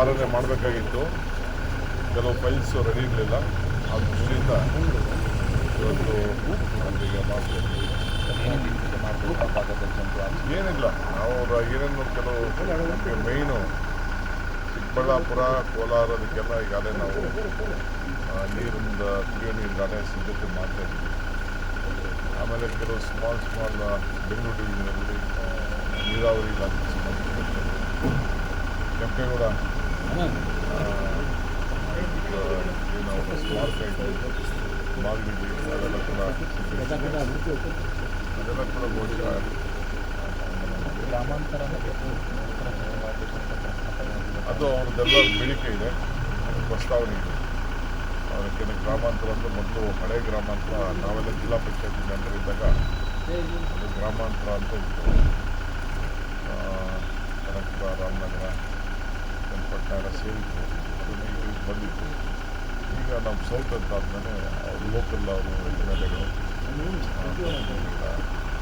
ಪಾಲನೆ ಮಾಡಬೇಕಾಗಿತ್ತು. ಕೆಲವು ಫೈಲ್ಸ್ ರೆಡಿ ಇರಲಿಲ್ಲ. ಆ ದೃಷ್ಟಿಯಿಂದ ಇವತ್ತು ಅಲ್ಲಿಗೆ ಮಾಡ್ತೀವಿ. ಏನಿಲ್ಲ, ನಾವು ಏನೇನು ಕೆಲವು ಮೈನು ಚಿಕ್ಕಬಳ್ಳಾಪುರ, ಕೋಲಾರ ಅದಕ್ಕೆಲ್ಲ ಈಗಾಗಲೇ ನಾವು ನೀರಿಂದ ಕುಡಿಯೋ ನೀರಿಗಾಗಲೇ ಸಿದ್ಧತೆ ಮಾಡ್ತಾ ಇದ್ದೀವಿ. ಆಮೇಲೆ ಕೆಲವು ಸ್ಮಾಲ್ ಬೆಂಗಳೂರು ಡಿವಿಷನಲ್ಲಿ ನೀರಾವರಿ ಇಲಾಖೆಗೆ ಸಂಬಂಧಪಟ್ಟ ಕೆಂಪೇಗೌಡ ಏನು ಸ್ಮಾರಕ ಇದೆ, ಮಾಗಡಿ, ಅದೆಲ್ಲ ಕೂಡ ಬಹುಶಃ ಅದು ಅವ್ರದ್ದೆಲ್ಲ ಬೇಡಿಕೆ ಇದೆ, ಪ್ರಸ್ತಾವನೆ ಇದೆ. ಅದಕ್ಕೆ ಗ್ರಾಮಾಂತರ ಅಂತ ಮೊದಲು ಹಳೆ ಗ್ರಾಮಾಂತರ ನಾವೆಲ್ಲ ಜಿಲ್ಲಾ ಪಂಚಾಯತಿ ಮೆಂಬರ್ ಇದ್ದಾಗ ಅದು ಗ್ರಾಮಾಂತರ ಅಂತ ಇತ್ತು. ಕನಕಪುರ, ರಾಮನಗರ, ಚನ್ನಪಟ್ಟಣ ಎಲ್ಲ ಸೇರಿತ್ತು. ಅದನ್ನು ಈಗ ಬಂದಿತ್ತು. ಈಗ ನಮ್ಮ ಸೌತ್ ಅಂತ ಆದಮೇಲೆ ಅವರು ಲೋಕಲ್ ಅವರು ಎಮ್ ಎಲ್ ಎಗಳು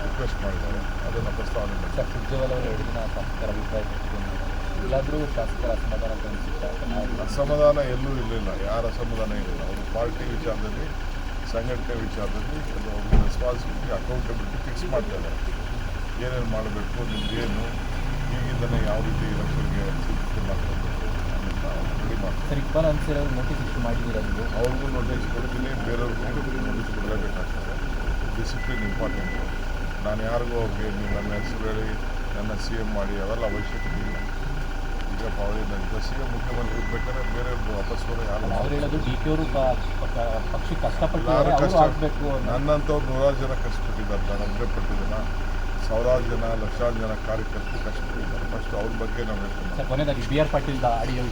ರಿಕ್ವೆಸ್ಟ್ ಮಾಡಿದ್ದಾರೆ. ಅದನ್ನು ಪ್ರಸ್ತಾವನೆ ಮಾಡಿದ್ದಾರೆ. ಸುರ್ಜೇವಾಲ ಅವರು 2 ದಿನ ಶಾಸಕರ ಅಭಿಪ್ರಾಯ ಎಲ್ಲಾದರೂ ಶಾಸಕರ ಅಸಮಾಧಾನ ಎಲ್ಲೂ ಇರಲಿಲ್ಲ. ಯಾರ ಅಸಮಾಧಾನ ಇರಲಿಲ್ಲ. ಅವರು ಪಾರ್ಟಿ ವಿಚಾರದಲ್ಲಿ, ಸಂಘಟನೆ ವಿಚಾರದಲ್ಲಿ ಕೆಲವು ರೆಸ್ಪಾನ್ಸಿಬಿಲಿಟಿ, ಅಕೌಂಟಬಿಲಿಟಿ ಫಿಕ್ಸ್ ಮಾಡ್ತಾ ಇದ್ದಾರೆ. ಏನೇನು ಮಾಡಬೇಕು, ನಿಮ್ದೇನು, ಈಗಿಂದಲೇ ಯಾವ ರೀತಿ ಎಲೆಕ್ಷನ್ಗೆ ಸಿದ್ಧತೆ ಮಾಡ್ಕೊಳ್ಬೇಕು ಅನ್ನೋದನ್ನ ರೆಡಿ ಮಾಡ್ತಾರೆ. ಸರ್, ಇಕ್ಬಾಲ್ ಅನ್ಸರ್ ಅವರು ನೋಟಿಸ್ ಇಶ್ಯೂ ಮಾಡಿದ್ದೀರಾ ನೀವು? ಅವ್ರಿಗೂ ನೋಟಿಸ್ ಕೊಡ್ತೀನಿ, ಬೇರೆಯವ್ರಿಗೂ ನೋಟಿಸ್ ಕೊಡಲೇಬೇಕಾಗ್ತದೆ. Discipline important. ನಾನು ಯಾರಿಗೂ ಅವ್ರಿಗೆ ನೀವು ನನ್ನ ಹೆಸರು ಹೇಳಿ ನನ್ನ CM ಮಾಡಿ ಅವೆಲ್ಲ ಅವಶ್ಯಕತೆ ಇಲ್ಲ. ಈಗ ಈಗ CM ಮುಖ್ಯಮಂತ್ರಿ ಇರ್ಬೇಕಾದ್ರೆ ಬೇರೆಯವ್ರದ್ದು ವಾಪಸ್ ಯಾರು ಹೇಳೋದು DK ಅವರು ಪಕ್ಷಕ್ಕೆ ಕಷ್ಟಪಟ್ಟು ನನ್ನಂಥವ್ರು 100 ಜನ ಕಷ್ಟಪಟ್ಟಿದ್ದಾರೆ. ನಾನು ಒಬ್ಬರೇ ಪಟ್ಟಿದ್ದೇನೆ. ಸಾವಿರಾರು ಜನ, ಲಕ್ಷಾರು ಜನ ಕಾರ್ಯಕರ್ತರು ಕಷ್ಟಪಟ್ಟಿದ್ದಾರೆ. ಫಸ್ಟ್ ಅವ್ರ ಬಗ್ಗೆ ನಾವು ಕೊನೆಯದಾಗಿ BR ಪಾಟೀಲ್ ಆಡಿಯೋ